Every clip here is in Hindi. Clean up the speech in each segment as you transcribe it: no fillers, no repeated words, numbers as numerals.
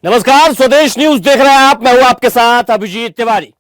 नमस्कार, स्वदेश न्यूज देख रहे हैं आप। मैं हूं आपके साथ अभिजीत तिवारी।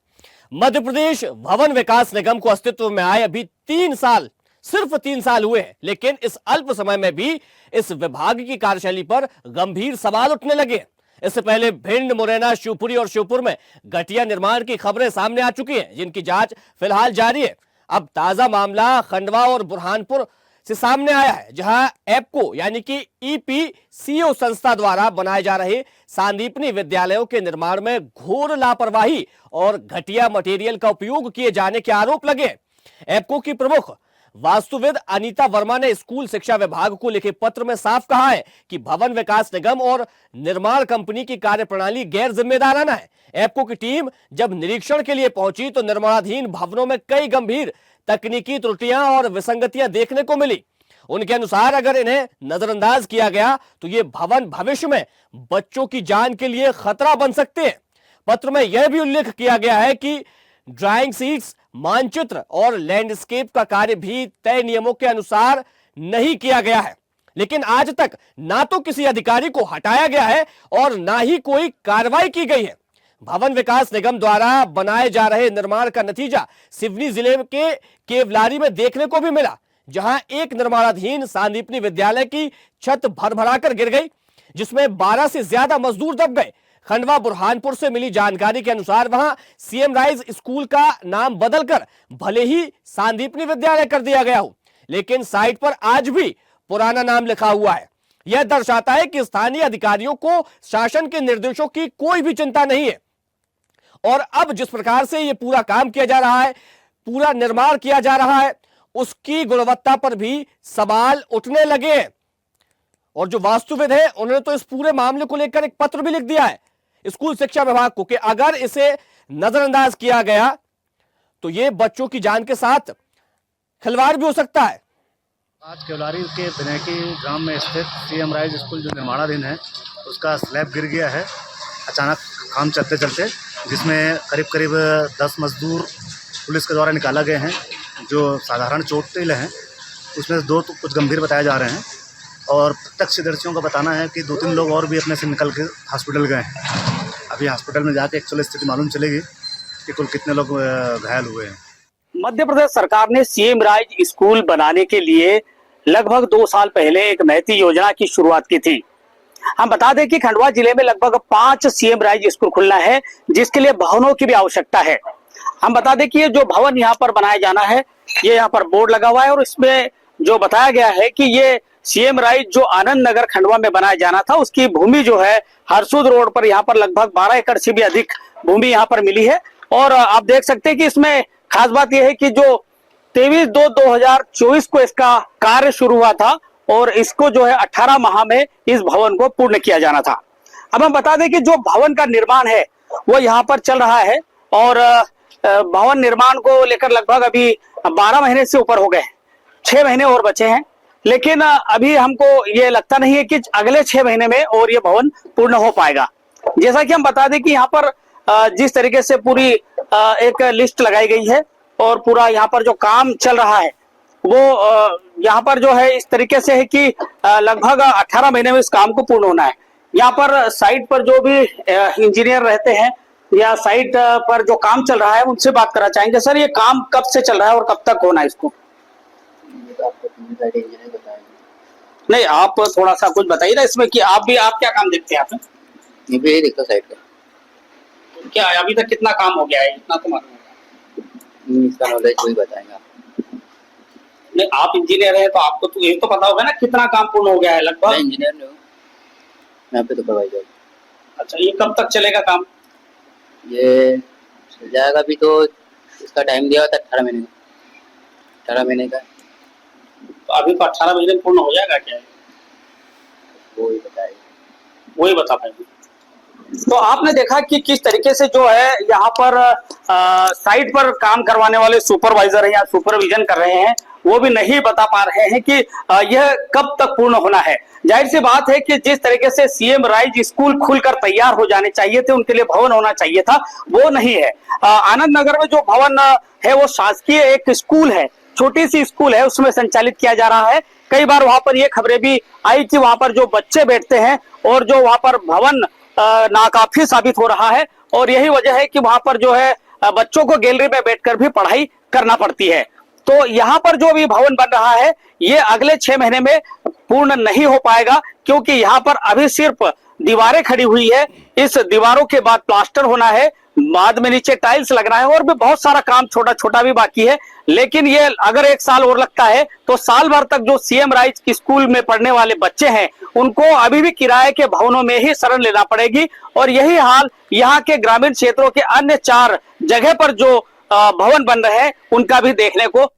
मध्य प्रदेश भवन विकास निगम को अस्तित्व में आए अभी 3 साल, सिर्फ 3 साल हुए हैं, लेकिन इस अल्प समय में भी इस विभाग की कार्यशैली पर गंभीर सवाल उठने लगे। इससे पहले भिंड, मुरैना, शिवपुरी और श्योपुर में घटिया निर्माण की खबरें सामने आ चुकी हैं, जिनकी जांच फिलहाल जारी है। अब ताजा मामला खंडवा और बुरहानपुर से सामने आया है, जहां एप्को यानी कि ईपीसीओ संस्था द्वारा बनाए जा रहे सांदीपनी विद्यालयों के निर्माण में घोर लापरवाही और घटिया मटेरियल का उपयोग किए जाने के आरोप लगे। एप्को की प्रमुख वास्तुविद अनीता वर्मा ने स्कूल शिक्षा विभाग को लिखे पत्र में साफ कहा है कि भवन विकास निगम और निर्माण कंपनी की कार्यप्रणाली गैर जिम्मेदाराना है। एप्को की टीम जब निरीक्षण के लिए पहुंची तो निर्माणाधीन भवनों में कई गंभीर तकनीकी त्रुटियां और विसंगतियां देखने को मिली। उनके अनुसार अगर इन्हें नजरअंदाज किया गया तो ये भवन भविष्य में बच्चों की जान के लिए खतरा बन सकते हैं। पत्र में यह भी उल्लेख किया गया है कि ड्राइंग शीट्स, मानचित्र और लैंडस्केप का कार्य भी तय नियमों के अनुसार नहीं किया गया है, लेकिन आज तक ना तो किसी अधिकारी को हटाया गया है और ना ही कोई कार्रवाई की गई है। भवन विकास निगम द्वारा बनाए जा रहे निर्माण का नतीजा सिवनी जिले के केवलारी में देखने को भी मिला, जहां एक निर्माणाधीन सांदीपनी विद्यालय की छत भरभराकर गिर गई, जिसमें 12 से ज्यादा मजदूर दब गए। खंडवा बुरहानपुर से मिली जानकारी के अनुसार वहां सीएम राइज स्कूल का नाम बदलकर भले ही सांदीपनी विद्यालय कर दिया गया हो, लेकिन साइट पर आज भी पुराना नाम लिखा हुआ है। यह दर्शाता है कि स्थानीय अधिकारियों को शासन के निर्देशों की कोई भी चिंता नहीं है और अब जिस प्रकार से ये पूरा काम किया जा रहा है, पूरा निर्माण किया जा रहा है, उसकी गुणवत्ता पर भी सवाल उठने लगे। और जो वास्तुविद है उन्होंने तो इस पूरे मामले को लेकर एक पत्र भी लिख दिया है स्कूल शिक्षा विभाग को कि अगर इसे नजरअंदाज किया गया तो ये बच्चों की जान के साथ खिलवाड़ भी हो सकता है। आज केवलारी के बिनेकी ग्राम में स्थित सीएम राइज स्कूल जो निर्माणाधीन है उसका स्लैब गिर गया है अचानक काम चलते चलते, जिसमें करीब करीब 10 मजदूर पुलिस के द्वारा निकाला गए हैं जो साधारण चोटिल हैं। उसमें से 2 तो कुछ गंभीर बताए जा रहे हैं और प्रत्यक्षदर्शियों का बताना है कि 2-3 लोग और भी अपने से निकल के हॉस्पिटल गए हैं। अभी हॉस्पिटल में जाके एक्चुअल स्थिति मालूम चलेगी कि कुल कितने लोग घायल हुए हैं। मध्य प्रदेश सरकार ने सीएम राइज स्कूल बनाने के लिए लगभग 2 साल पहले एक महती योजना की शुरुआत की थी। हम बता दें कि खंडवा जिले में लगभग 5 सीएम राइज स्कूल खुलना है, जिसके लिए भवनों की भी आवश्यकता है। हम बता दें कि ये जो भवन यहाँ पर बनाया जाना है, ये यहाँ पर बोर्ड लगा हुआ है और इसमें जो बताया गया है कि ये सीएम राइज जो आनंद नगर खंडवा में बनाया जाना था, उसकी भूमि जो है हरसूद रोड पर यहाँ पर लगभग 12 एकड़ से भी अधिक भूमि यहाँ पर मिली है। और आप देख सकते हैं कि इसमें खास बात यह है कि जो 23/2/2024 को इसका कार्य शुरू हुआ था और इसको जो है 18 माह में इस भवन को पूर्ण किया जाना था। अब हम बता दें कि जो भवन का निर्माण है वो यहाँ पर चल रहा है और भवन निर्माण को लेकर लगभग अभी 12 महीने से ऊपर हो गए, 6 महीने और बचे हैं, लेकिन अभी हमको ये लगता नहीं है कि अगले 6 महीने में और ये भवन पूर्ण हो पाएगा। जैसा कि हम बता दें कि यहाँ पर जिस तरीके से पूरी एक लिस्ट लगाई गई है और पूरा यहाँ पर जो काम चल रहा है वो यहाँ पर जो है इस तरीके से है कि लगभग 18 महीने में इस काम को पूर्ण होना है। यहाँ पर साइट पर जो भी इंजीनियर रहते हैं या साइट पर जो काम चल रहा है उनसे बात करना चाहेंगे। सर, ये काम कब से चल रहा है और कब तक होना है इसको? नहीं, आप थोड़ा सा कुछ बताइए ना इसमें कि आप क्या काम देखते हैं? ये भी देखता साइड का क्या अभी तक कितना काम हो गया है, इतना तो मालूम इसका नॉलेज वही बताएंगे। नहीं, आप इंजीनियर हैं तो आपको तो ये तो पता होगा ना कितना काम पूर्ण हो गया है लगभग। मैं इंजीनियर नहीं हूँ, मैं पे सुपरवाइजर। अच्छा, ये कब तक चलेगा काम? ये चल जाएगा, अभी तो इसका टाइम दिया था 18 महीने का। 18 महीने का तो अभी तो 18 महीने पूर्ण हो जाएगा क्या? वही बताएगा, वही बता पाएंगे। तो आपने देखा कि किस तरीके से जो है यहाँ पर साइट पर काम करवाने वाले सुपरवाइजर या सुपरविजन कर रहे हैं वो भी नहीं बता पा रहे हैं कि यह कब तक पूर्ण होना है। जाहिर सी बात है कि जिस तरीके से सीएम राइज स्कूल खुलकर तैयार हो जाने चाहिए थे, उनके लिए भवन होना चाहिए था, वो नहीं है। आनंद नगर में जो भवन है वो शासकीय एक स्कूल है, छोटी सी स्कूल है, उसमें संचालित किया जा रहा है। कई बार वहां पर ये खबरें भी आई कि वहां पर जो बच्चे बैठते हैं और जो वहां पर भवन नाकाफी साबित हो रहा है और यही वजह है कि वहां पर जो है बच्चों को गैलरी में बैठकर भी पढ़ाई करना पड़ती है। तो यहाँ पर जो भी भवन बन रहा है ये अगले 6 महीने में पूर्ण नहीं हो पाएगा, क्योंकि यहाँ पर अभी सिर्फ दीवारें खड़ी हुई है। इस दीवारों के बाद प्लास्टर होना है, बाद में नीचे टाइल्स लगना है और भी बहुत सारा काम छोटा छोटा भी बाकी है। लेकिन ये अगर 1 साल और लगता है तो साल भर तक जो सीएम राइज स्कूल में पढ़ने वाले बच्चे हैं उनको अभी भी किराए के भवनों में ही शरण लेना पड़ेगी। और यही हाल यहाँ के ग्रामीण क्षेत्रों के अन्य 4 जगह पर जो भवन बन रहे हैं उनका भी देखने को।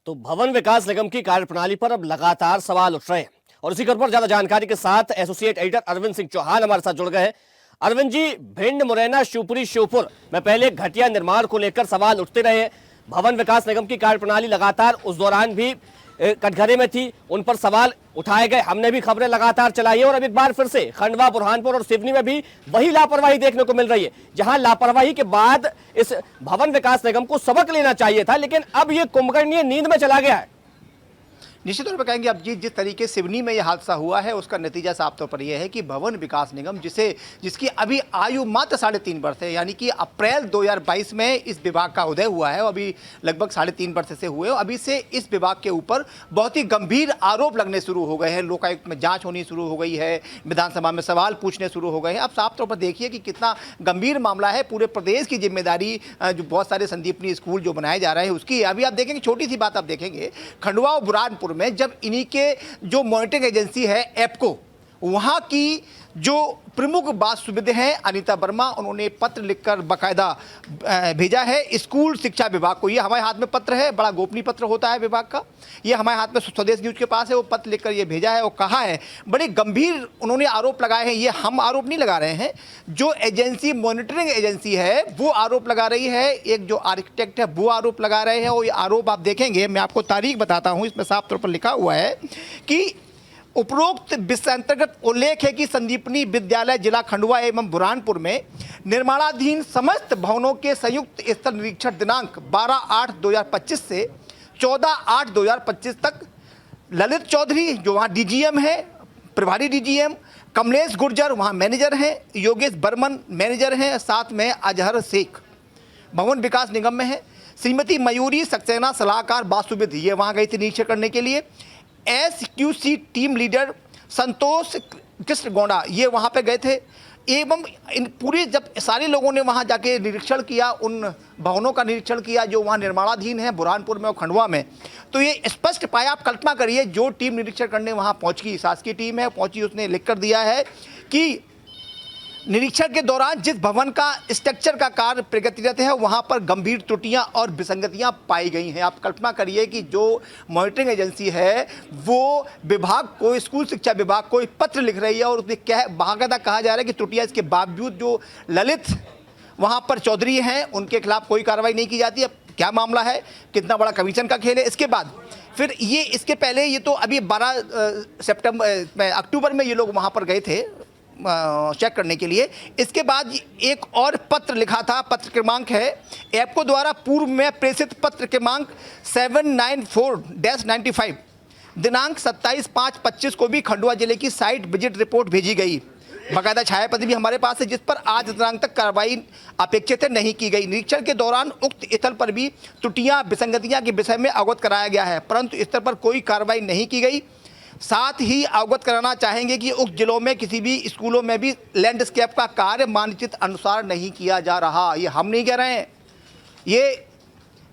तो भवन विकास निगम की कार्यप्रणाली पर अब लगातार सवाल उठ रहे हैं और इसी खबर पर ज्यादा जानकारी के साथ एसोसिएट एडिटर अरविंद सिंह चौहान हमारे साथ जुड़ गए हैं। अरविंद जी, भिंड, मुरैना, शिवपुरी, श्योपुर में पहले घटिया निर्माण को लेकर सवाल उठते रहे। भवन विकास निगम की कार्यप्रणाली लगातार उस दौरान भी कटघरे में थी, उन पर सवाल उठाए गए, हमने भी खबरें लगातार चलाई है और अब एक बार फिर से खंडवा, बुरहानपुर और सिवनी में भी वही लापरवाही देखने को मिल रही है, जहां लापरवाही के बाद इस भवन विकास निगम को सबक लेना चाहिए था, लेकिन अब ये कुंभकर्णीय नींद में चला गया है। निश्चित तौर पर कहेंगे अब जिस तरीके सिवनी में यह हादसा हुआ है उसका नतीजा साफ तौर पर यह है कि भवन विकास निगम जिसकी अभी आयु मात्र 3.5 वर्ष है, यानी कि अप्रैल 2022 में इस विभाग का उदय हुआ है और अभी लगभग 3.5 वर्ष से हुए, अभी से इस विभाग के ऊपर बहुत ही गंभीर आरोप लगने शुरू हो गए हैं। लोकायुक्त में जांच होनी शुरू हो गई है, विधानसभा में सवाल पूछने शुरू हो गए हैं। अब साफ तौर पर देखिए कि कितना गंभीर मामला है। पूरे प्रदेश की जिम्मेदारी जो बहुत सारे संदीपनी स्कूल जो बनाए जा रहे हैं उसकी, अभी आप देखेंगे छोटी सी बात आप देखेंगे, खंडवा और बुरहानपुर में जब इन्हीं के जो मॉनिटरिंग एजेंसी है एप्को, वहां की जो प्रमुख वास्तुविद हैं अनीता वर्मा, उन्होंने पत्र लिखकर बकायदा भेजा है स्कूल शिक्षा विभाग को। ये हमारे हाथ में पत्र है, बड़ा गोपनीय पत्र होता है विभाग का, ये हमारे हाथ में स्वदेश न्यूज के पास है, वो पत्र लिखकर ये भेजा है और कहा है, बड़े गंभीर उन्होंने आरोप लगाए हैं। ये हम आरोप नहीं लगा रहे हैं, जो एजेंसी मॉनिटरिंग एजेंसी है वो आरोप लगा रही है, एक जो आर्किटेक्ट है वो आरोप लगा रहे हैं। और ये आरोप आप देखेंगे, मैं आपको तारीख बताता हूँ, इसमें साफ तौर पर लिखा हुआ है कि उपरोक्त विषय अंतर्गत उल्लेख है कि संदीपनी विद्यालय जिला खंडवा एवं बुरहानपुर में निर्माणाधीन समस्त भवनों के संयुक्त स्थल निरीक्षण दिनांक 12/8/2025 से 14/8/2025 तक ललित चौधरी जो वहाँ डीजीएम है, प्रभारी डीजीएम, कमलेश गुर्जर वहाँ मैनेजर हैं, योगेश बर्मन मैनेजर हैं, साथ में अजहर शेख भवन विकास निगम में है, श्रीमती मयूरी सक्सेना सलाहकार वास्तुविद ये वहाँ गई थी निरीक्षण करने के लिए, SQC टीम लीडर संतोष कृष्ण गौड़ा ये वहाँ पे गए थे। एवं इन पूरी जब सारे लोगों ने वहाँ जाके निरीक्षण किया, उन भवनों का निरीक्षण किया जो वहाँ निर्माणाधीन है बुरहानपुर में और खंडवा में, तो ये स्पष्ट पाया। आप कल्पना करिए, जो टीम निरीक्षण करने वहाँ पहुँची, शासकीय टीम है पहुँची, उसने लिख कर दिया है कि निरीक्षण के दौरान जिस भवन का स्ट्रक्चर का कार्य प्रगतिरत है वहां पर गंभीर त्रुटियां और विसंगतियां पाई गई हैं। आप कल्पना करिए कि जो मॉनिटरिंग एजेंसी है वो विभाग को, स्कूल शिक्षा विभाग को पत्र लिख रही है और उसमें बाकायदा कहा जा रहा है कि त्रुटियां इसके बावजूद जो ललित वहां पर चौधरी हैं उनके खिलाफ कोई कार्रवाई नहीं की जाती। अब क्या मामला है, कितना बड़ा कमीशन का खेल है। इसके बाद फिर ये, इसके पहले ये तो अभी 12 अक्टूबर में ये लोग वहाँ पर गए थे चेक करने के लिए। इसके बाद एक और पत्र लिखा था, पत्र क्रमांक है एप्को द्वारा पूर्व में प्रेषित पत्र क्रमांक 794-95 दिनांक 27/5/25 को भी खंडवा जिले की साइट विजिट रिपोर्ट भेजी गई। बाकायदा छायापत्र भी हमारे पास है जिस पर आज दिनांक तक कार्रवाई अपेक्षित नहीं की गई। निरीक्षण के दौरान उक्त स्थल पर भी त्रुटियां विसंगतियां के विषय में अवगत कराया गया है, परंतु इस स्तर पर कोई कार्रवाई नहीं की गई। साथ ही अवगत कराना चाहेंगे कि उक्त जिलों में किसी भी स्कूलों में भी लैंडस्केप का कार्य मानचित्र अनुसार नहीं किया जा रहा। ये हम नहीं कह रहे हैं, ये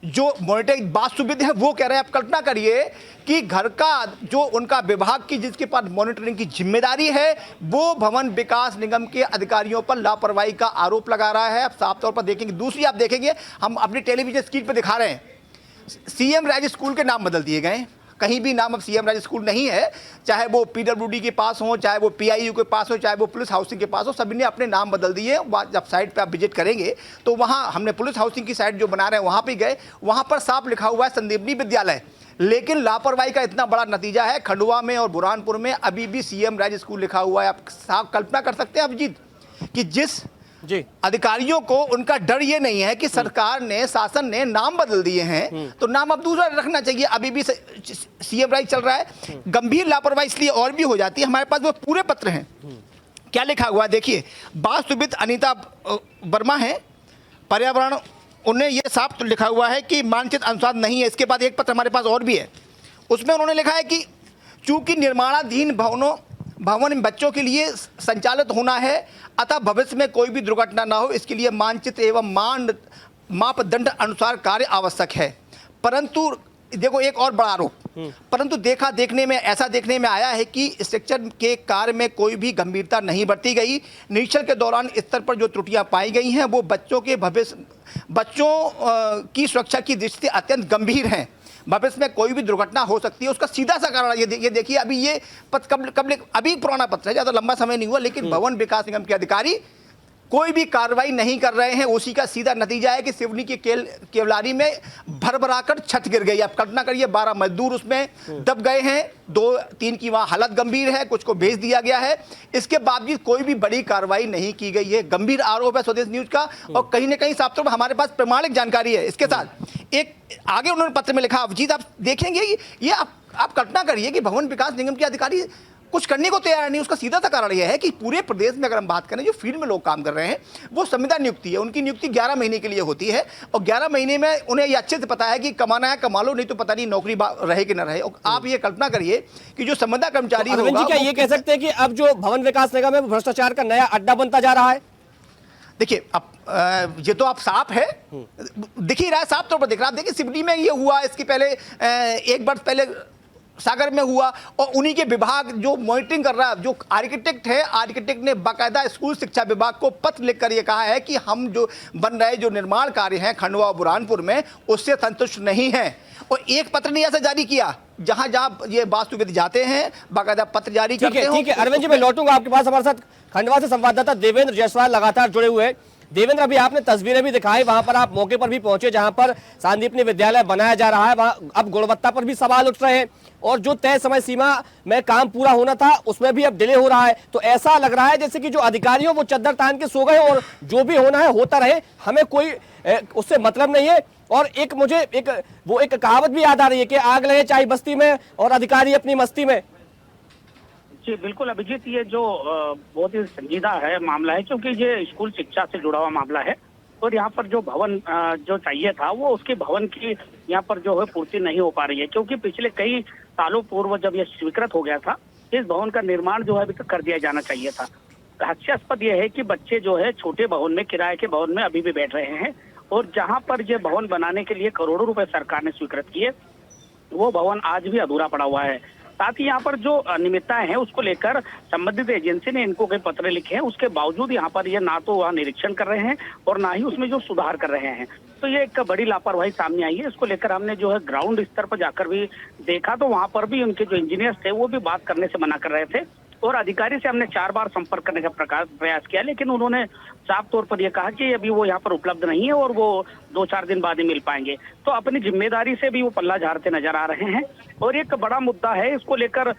जो मॉनिटरिंग वास्तुविद है वो कह रहे हैं। आप कल्पना करिए कि घर का जो उनका विभाग की जिसके पास मॉनिटरिंग की जिम्मेदारी है वो भवन विकास निगम के अधिकारियों पर लापरवाही का आरोप लगा रहा है। आप साफ तौर पर देखेंगे। दूसरी आप देखेंगे, हम अपनी टेलीविजन स्क्रीन पर दिखा रहे हैं, सीएम राइज स्कूल के नाम बदल दिए गए। कहीं भी नाम अब सीएम राइज स्कूल नहीं है, चाहे वो PWD के पास हो, चाहे वो PIU के पास हो, चाहे वो पुलिस हाउसिंग के पास हो, सभी ने अपने नाम बदल दिए। जब साइट पे आप विजिट करेंगे तो वहाँ हमने पुलिस हाउसिंग की साइट जो बना रहे हैं वहाँ पे गए, वहाँ पर साफ लिखा हुआ है संदीपनी विद्यालय, लेकिन लापरवाही का इतना बड़ा नतीजा है। खंडवा में और बुरहानपुर में अभी भी सीएम राइज स्कूल लिखा हुआ है। आप साफ कल्पना कर सकते हैं अभिजीत कि जिस जी अधिकारियों को उनका डर ये नहीं है कि सरकार ने, शासन ने नाम बदल दिए हैं तो नाम अब दूसरा रखना चाहिए। अभी भी सीएम राइज चल रहा है। गंभीर लापरवाही इसलिए और भी हो जाती है। हमारे पास वो पूरे पत्र हैं, क्या लिखा हुआ है देखिए, वास्तुविद अनीता वर्मा है पर्यावरण, उन्हें ये साफ लिखा हुआ है कि मानचित्र अनुसार नहीं है। इसके बाद एक पत्र हमारे पास और भी है, उसमें उन्होंने लिखा है कि चूंकि निर्माणाधीन भवन बच्चों के लिए संचालित होना है, अतः भविष्य में कोई भी दुर्घटना ना हो, इसके लिए मानचित्र एवं मापदंड अनुसार कार्य आवश्यक है। परंतु देखो एक और बड़ा आरोप, परंतु देखने में आया है कि स्ट्रक्चर के कार्य में कोई भी गंभीरता नहीं बरती गई। निरीक्षण के दौरान स्तर पर जो त्रुटियां पाई गई हैं वो बच्चों की सुरक्षा की दृष्टि से अत्यंत गंभीर हैं। भविष्य में कोई भी दुर्घटना हो सकती है, उसका सीधा सा कारण ये देखिए, अभी ये पत्र अभी पुराना पत्र है, ज़्यादा लंबा समय नहीं हुआ, लेकिन भवन विकास निगम के अधिकारी कोई भी कार्रवाई नहीं कर रहे हैं। उसी का सीधा नतीजा है कि सिवनी की केवलारी में भरभराकर छत गिर गई। आप कल्पना करिए, 12 मजदूर उसमें दब गए हैं, 2-3 की वहां हालत गंभीर है, कुछ को भेज दिया गया है। इसके बावजूद कोई भी बड़ी कार्रवाई नहीं की गई है। गंभीर आरोप है स्वदेश न्यूज का, और कहीं ना कहीं साफ तौर पर हमारे पास प्रमाणिक जानकारी है। इसके साथ एक आगे उन्होंने पत्र में लिखा, अभिजीत आप देखेंगे ये आप कल्पना करिए कि भवन विकास निगम के अधिकारी कुछ करने को तैयार नहीं। उसका सीधा सा कारण यह है कि पूरे प्रदेश में अगर हम बात करें, जो फील्ड में लोग काम कर रहे हैं वो संविदा नियुक्ति है, उनकी नियुक्ति 11 महीने के लिए होती है, और 11 महीने में उन्हें ये अच्छे से पता है कि कमाना है कमा लो, नहीं तो पता नहीं नौकरी रहे कि न रहे। और आप ये कल्पना करिए कि जो संविदा कर्मचारी तो होगा, क्या ये कह सकते हैं कि अब जो भवन विकास निगम है भ्रष्टाचार का नया अड्डा बनता जा रहा है? देखिए अब ये तो आप साफ है, दिख ही रहा है, साफ तौर पर दिख रहा है। देखिए सिवनी में ये हुआ, इसके पहले 1 वर्ष पहले सागर में हुआ, और उन्हीं के विभाग जो मॉनिटरिंग कर रहा है, जो आर्किटेक्ट है, आर्किटेक्ट ने बाकायदा स्कूल शिक्षा विभाग को पत्र लिखकर ये कहा है कि हम जो बन रहे जो निर्माण कार्य हैं खंडवा और बुरहानपुर में, उससे संतुष्ट नहीं हैं। और एक पत्र नहीं ऐसा जारी किया, जहां जहां ये वास्तुविद जाते हैं बाकायदा पत्र जारी करते हैं। ठीक है अरविंद जी, मैं लौटूंगा आपके पास। हमारे साथ खंडवा से संवाददाता देवेंद्र जायसवाल लगातार जुड़े हुए हैं। देवेंद्र, अभी आपने तस्वीरें भी दिखाई, वहां पर आप मौके पर भी पहुंचे जहां पर सांदीपनी विद्यालय बनाया जा रहा है, वहां अब गुणवत्ता पर भी सवाल उठ रहे हैं, और जो तय समय सीमा में काम पूरा होना था उसमें भी अब डिले हो रहा है। तो ऐसा लग रहा है जैसे कि जो अधिकारी हो वो चद्दर तान के सो गए, और जो भी होना है होता रहे, हमें कोई उससे मतलब नहीं है। और मुझे एक कहावत भी याद आ रही है कि आग लगे चाय बस्ती में और अधिकारी अपनी मस्ती में। जी बिल्कुल अभिजीत, ये जो बहुत ही संजीदा है मामला है, क्योंकि ये स्कूल शिक्षा से जुड़ा हुआ मामला है, और यहाँ पर जो भवन जो चाहिए था वो उसके भवन की यहाँ पर जो है पूर्ति नहीं हो पा रही है। क्योंकि पिछले कई सालों पूर्व जब यह स्वीकृत हो गया था, इस भवन का निर्माण जो है अभी तक कर दिया जाना चाहिए था। हास्यास्पद यह है कि बच्चे जो है छोटे भवन में, किराए के भवन में अभी भी बैठ रहे हैं, और जहाँ पर ये भवन बनाने के लिए करोड़ों रुपए सरकार ने स्वीकृत किए, वो भवन आज भी अधूरा पड़ा हुआ है। साथ ही यहाँ पर जो अनियमितताएं हैं उसको लेकर संबंधित एजेंसी ने इनको कई पत्र लिखे हैं, उसके बावजूद यहाँ पर ये ना तो वहाँ निरीक्षण कर रहे हैं और ना ही उसमें जो सुधार कर रहे हैं। तो ये एक बड़ी लापरवाही सामने आई है। इसको लेकर हमने जो है ग्राउंड स्तर पर जाकर भी देखा, तो वहाँ पर भी उनके जो इंजीनियर्स थे वो भी बात करने से मना कर रहे थे, और अधिकारी से हमने 4 बार संपर्क करने का प्रयास किया, लेकिन उन्होंने साफ तौर पर यह कहा कि अभी वो यहाँ पर उपलब्ध नहीं है और वो 2-4 दिन बाद ही मिल पाएंगे। तो अपनी जिम्मेदारी से भी वो पल्ला झाड़ते नजर आ रहे हैं। और एक बड़ा मुद्दा है, इसको लेकर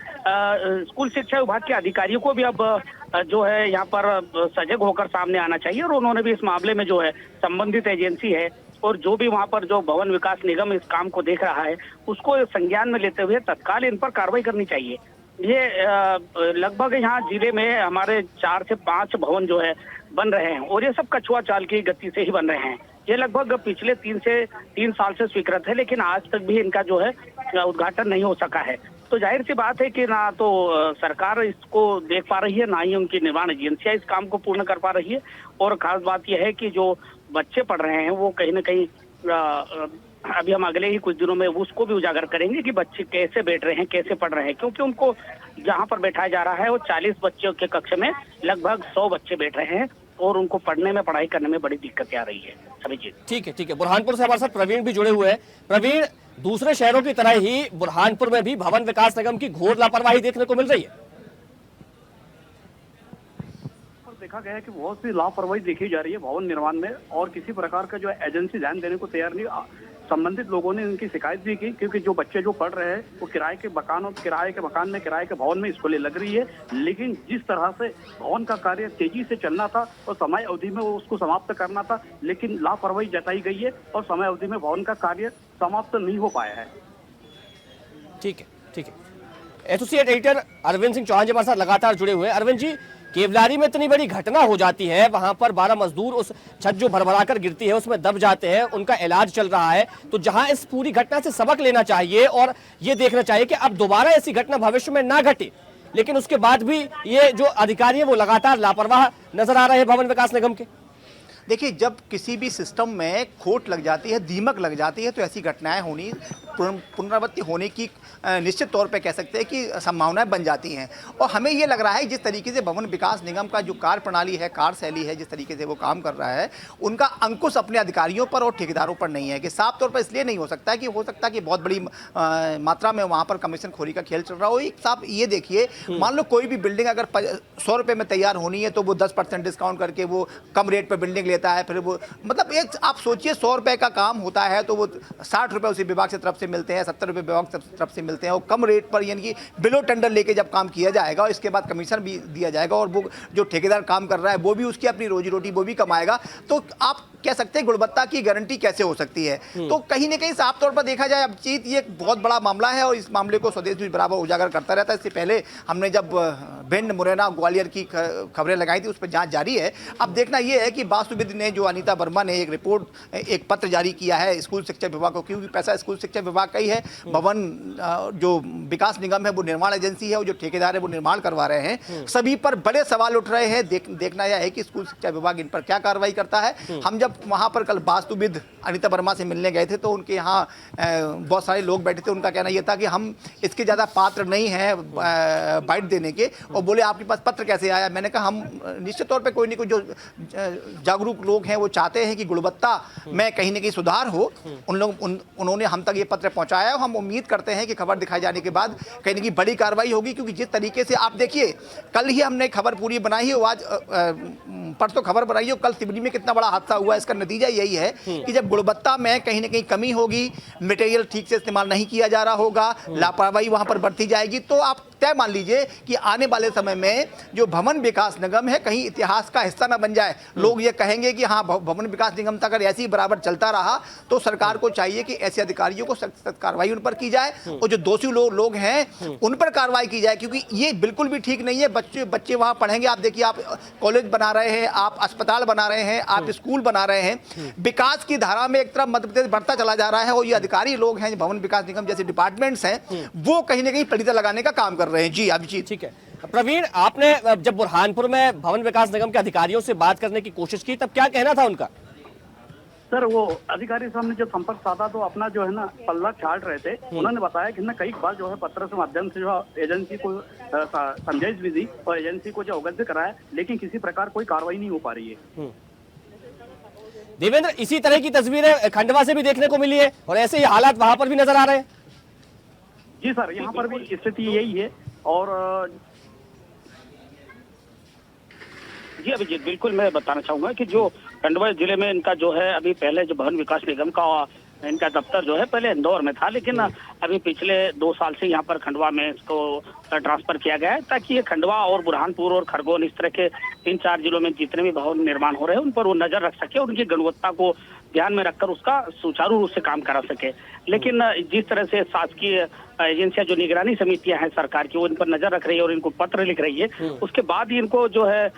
स्कूल शिक्षा विभाग के अधिकारियों को भी अब जो है यहाँ पर सजग होकर सामने आना चाहिए, और उन्होंने भी इस मामले में जो है संबंधित एजेंसी है और जो भी वहाँ पर जो भवन विकास निगम इस काम को देख रहा है उसको संज्ञान में लेते हुए तत्काल इन पर कार्रवाई करनी चाहिए। ये लगभग यहाँ जिले में हमारे 4 से 5 भवन जो है बन रहे हैं, और ये सब कछुआ चाल की गति से ही बन रहे हैं। ये लगभग पिछले 3 साल से स्वीकृत है, लेकिन आज तक भी इनका जो है उद्घाटन नहीं हो सका है। तो जाहिर सी बात है कि ना तो सरकार इसको देख पा रही है, ना ही उनकी निर्माण एजेंसियां इस काम को पूर्ण कर पा रही है। और खास बात यह है कि जो बच्चे पढ़ रहे हैं वो कहीं ना कहीं अभी हम अगले ही कुछ दिनों में उसको भी उजागर करेंगे कि बच्चे कैसे बैठ रहे हैं, कैसे पढ़ रहे हैं, क्योंकि उनको जहां पर बैठाया जा रहा है वो 40 बच्चों के कक्ष में लगभग 100 बच्चे बैठ रहे हैं, और उनको पढ़ने में, पढ़ाई करने में बड़ी दिक्कतें आ रही है। अभिजीत, ठीक है। बुरहानपुर से हमारे साथ प्रवीण भी जुड़े हुए हैं। प्रवीण, दूसरे शहरों की तरह ही बुरहानपुर में भी भवन विकास निगम की घोर लापरवाही देखने को मिल रही है। देखा गया है कि बहुत सी लापरवाही देखी जा रही है भवन निर्माण में, और किसी प्रकार का जो एजेंसी ध्यान देने को तैयार नहीं। संबंधित लोगों ने इनकी शिकायत भी की, क्योंकि जो बच्चे जो पढ़ रहे हैं वो किराए के मकान में, किराए के भवन में स्कूलें लग रही है, लेकिन जिस तरह से भवन का कार्य तेजी से चलना था और समय अवधि में उसको समाप्त करना था, लेकिन लापरवाही जताई गई है और समय अवधि में भवन का कार्य समाप्त नहीं हो पाया है। ठीक है। एसोसिएट एडिटर अरविंद सिंह चौहान जी हमारे साथ लगातार जुड़े हुए हैं। अरविंद जी, केवलारी में इतनी बड़ी घटना हो जाती है, वहां पर 12 मजदूर उस छत जो भरभरा कर गिरती है उसमें दब जाते हैं, उनका इलाज चल रहा है। तो जहां इस पूरी घटना से सबक लेना चाहिए और ये देखना चाहिए कि अब दोबारा ऐसी घटना भविष्य में ना घटे, लेकिन उसके बाद भी ये जो अधिकारी है वो लगातार लापरवाह नजर आ रहे हैं भवन विकास निगम के। देखिए, जब किसी भी सिस्टम में खोट लग जाती है, दीमक लग जाती है, तो ऐसी घटनाएं होनी, पुनरावृत्ति होने की निश्चित तौर पे कह सकते हैं कि संभावनाएं बन जाती हैं। और हमें ये लग रहा है जिस तरीके से भवन विकास निगम का जो कार्य प्रणाली है, कार्यशैली है, जिस तरीके से वो काम कर रहा है, उनका अंकुश अपने अधिकारियों पर और ठेकेदारों पर नहीं है। कि साफ तौर पर इसलिए नहीं हो सकता कि बहुत बड़ी मात्रा में वहाँ पर कमीशन खोरी का खेल चल रहा हो। एक साहब ये देखिए, मान लो कोई भी बिल्डिंग अगर 100 रुपये में तैयार होनी है तो वो 10% डिस्काउंट करके वो कम रेट पर बिल्डिंग लेता है। फिर वो मतलब एक आप सोचिए 100 रुपये का काम होता है तो वो 60 रुपये उसी विभाग से तरफ से मिलते हैं, 70 रुपये विभाग से तरफ से मिलते हैं, और कम रेट पर यानी कि बिलो टेंडर लेके जब काम किया जाएगा और इसके बाद कमीशन भी दिया जाएगा और वो जो ठेकेदार काम कर रहा है वो भी उसकी अपनी रोजी रोटी वो भी कमाएगा, तो आप कह सकते हैं गुणवत्ता की गारंटी कैसे हो सकती है। तो कहीं ना कहीं साफ तौर पर देखा जाए अब चीज ये एक बहुत बड़ा मामला है और इस मामले को स्वदेश भी बराबर उजागर करता रहता है। इससे पहले हमने जब भिंड, मुरैना, ग्वालियर की खबरें लगाई थी, उस पर जांच जारी है। अब देखना यह है कि वास्तुविद ने, जो अनीता वर्मा ने एक रिपोर्ट, एक पत्र जारी किया है स्कूल शिक्षा विभाग को, क्योंकि पैसा स्कूल शिक्षा विभाग का ही है। भवन जो विकास निगम है वो निर्माण एजेंसी है और जो ठेकेदार है वो निर्माण करवा रहे हैं। सभी पर बड़े सवाल उठ रहे हैं। देखना यह है कि स्कूल शिक्षा विभाग इन पर क्या कार्रवाई करता है। हम जब वहां पर कल वास्तुविद अनीता वर्मा से मिलने गए थे तो उनके यहाँ बहुत सारे लोग बैठे थे। उनका कहना यह था कि हम इसके ज़्यादा पात्र नहीं हैं बाइट देने के, और बोले आपके पास पत्र कैसे आया। मैंने कहा हम निश्चित तौर पे कोई नहीं कोई जो जागरूक लोग हैं वो चाहते हैं कि गुणवत्ता में कहीं ना कहीं सुधार हो। उन्होंने हम तक ये पत्र पहुंचाया। हम उम्मीद करते हैं कि खबर दिखाई जाने के बाद कहीं ना कहीं बड़ी कार्रवाई होगी, क्योंकि जिस तरीके से आप देखिए, कल ही हमने खबर पूरी बनाई है, आज परसों खबर बनाई है, कल सिवनी में कितना बड़ा हादसा हुआ। इसका नतीजा यही है कि जब गुणवत्ता में कहीं ना कहीं कमी होगी, मटेरियल ठीक से इस्तेमाल नहीं किया जा रहा होगा, लापरवाही वहां पर बढ़ती जाएगी, तो आप तय मान लीजिए कि आने वाले समय में जो भवन विकास निगम है कहीं इतिहास का हिस्सा ना बन जाए। लोग ये कहेंगे कि हाँ, भवन विकास निगम तक अगर ऐसे ही बराबर चलता रहा तो सरकार को चाहिए कि ऐसे अधिकारियों को सख्त कार्रवाई उन पर की जाए और जो दोषी लोग हैं उन पर कार्रवाई की जाए, क्योंकि ये बिल्कुल भी ठीक नहीं है। बच्चे वहां पढ़ेंगे। आप देखिए, आप कॉलेज बना रहे हैं, आप अस्पताल बना रहे हैं, आप स्कूल बना रहे हैं। विकास की धारा में एक तरफ मध्य प्रदेश बढ़ता चला जा रहा है और ये अधिकारी लोग हैं, भवन विकास निगम जैसे डिपार्टमेंट्स हैं, वो कहीं ना कहीं पलीता लगाने का काम कर रहे हैं। जी अभिजीत। ठीक है प्रवीण, आपने जब बुरहानपुर में भवन विकास निगम के अधिकारियों से बात करने की कोशिश की तब क्या कहना था उनका? सर, वो अधिकारी सामने जब संपर्क साधा तो अपना जो है ना पल्ला छाट रहे थे। उन्होंने बताया कि ना कई बार जो है पत्र के माध्यम से जो एजेंसी को समझाइश भी दी और एजेंसी को जो अवगत भी कराया, लेकिन किसी प्रकार कोई कार्रवाई नहीं हो पा रही है। देवेंद्र, इसी तरह की तस्वीरें खंडवा से भी देखने को मिली है और ऐसे ही हालात वहां पर भी नजर आ रहे हैं। जी सर, यहाँ पर भी स्थिति यही है। और जी अभिजीत, बिल्कुल मैं बताना चाहूंगा कि जो खंडवा जिले में इनका जो है अभी पहले जो भवन विकास निगम का इनका दफ्तर जो है पहले इंदौर में था, लेकिन अभी पिछले 2 साल से यहाँ पर खंडवा में इसको ट्रांसफर किया गया है, ताकि ये खंडवा और बुरहानपुर और खरगोन इस तरह के 3-4 जिलों में जितने भी भवन निर्माण हो रहे हैं उन पर वो नजर रख सके और उनकी गुणवत्ता को ध्यान में रखकर उसका सुचारू रूप से काम करा सके। लेकिन जिस तरह से शासकीय एजेंसियां जो निगरानी समितियां हैं सरकार की, वो इन पर नजर रख रही है और इनको पत्र लिख रही है, उसके बाद ही इनको जो है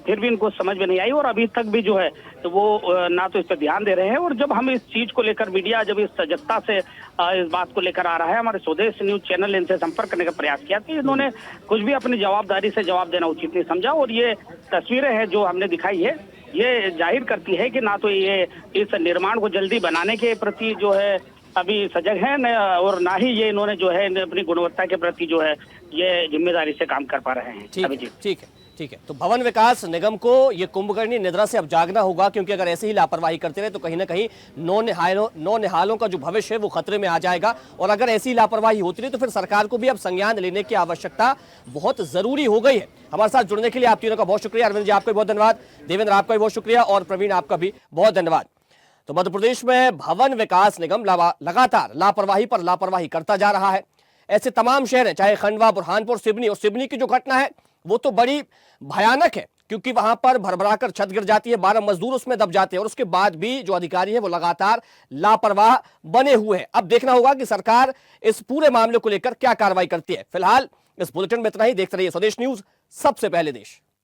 फिर भी इनको समझ में नहीं आई और अभी तक भी जो है तो वो ना तो इस पर ध्यान दे रहे हैं। और जब हम इस चीज को लेकर मीडिया जब इस सजगता से इस बात को लेकर आ रहा है, हमारे स्वदेश न्यूज चैनल इनसे संपर्क करने का प्रयास किया तो इन्होंने कुछ भी अपनी जवाबदारी से जवाब देना उचित नहीं समझा। और ये तस्वीरें हैं जो हमने दिखाई है, ये जाहिर करती है कि ना तो ये इस निर्माण को जल्दी बनाने के प्रति जो है अभी सजग है और ना ही ये इन्होंने जो है अपनी गुणवत्ता के प्रति जो है ये जिम्मेदारी से काम कर पा रहे हैं। ठीक है। तो भवन विकास निगम को ये कुंभकर्णी निद्रा से अब जागना होगा, क्योंकि अगर ऐसे ही लापरवाही करते रहे तो कहीं ना कहीं नौ निहालों का जो भविष्य है वो खतरे में आ जाएगा। और अगर ऐसी लापरवाही होती रही तो फिर सरकार को भी अब संज्ञान लेने की आवश्यकता बहुत जरूरी हो गई है। हमारे साथ जुड़ने के लिए आप तीनों का बहुत शुक्रिया। अरविंद जी, आपका भी बहुत धन्यवाद। देवेंद्र, आपका भी बहुत शुक्रिया। और प्रवीण, आपका भी बहुत धन्यवाद। तो मध्य प्रदेश में भवन विकास निगम लगातार लापरवाही पर लापरवाही करता जा रहा है। ऐसे तमाम शहर हैं, चाहे खंडवा, बुरहानपुर, सिवनी। और सिवनी की जो घटना है वो तो बड़ी भयानक है, क्योंकि वहां पर भरभरा कर छत गिर जाती है, 12 मजदूर उसमें दब जाते हैं और उसके बाद भी जो अधिकारी है वो लगातार लापरवाह बने हुए हैं। अब देखना होगा कि सरकार इस पूरे मामले को लेकर क्या कार्रवाई करती है। फिलहाल इस बुलेटिन में इतना ही। देखते रहिए स्वदेश न्यूज, सबसे पहले देश।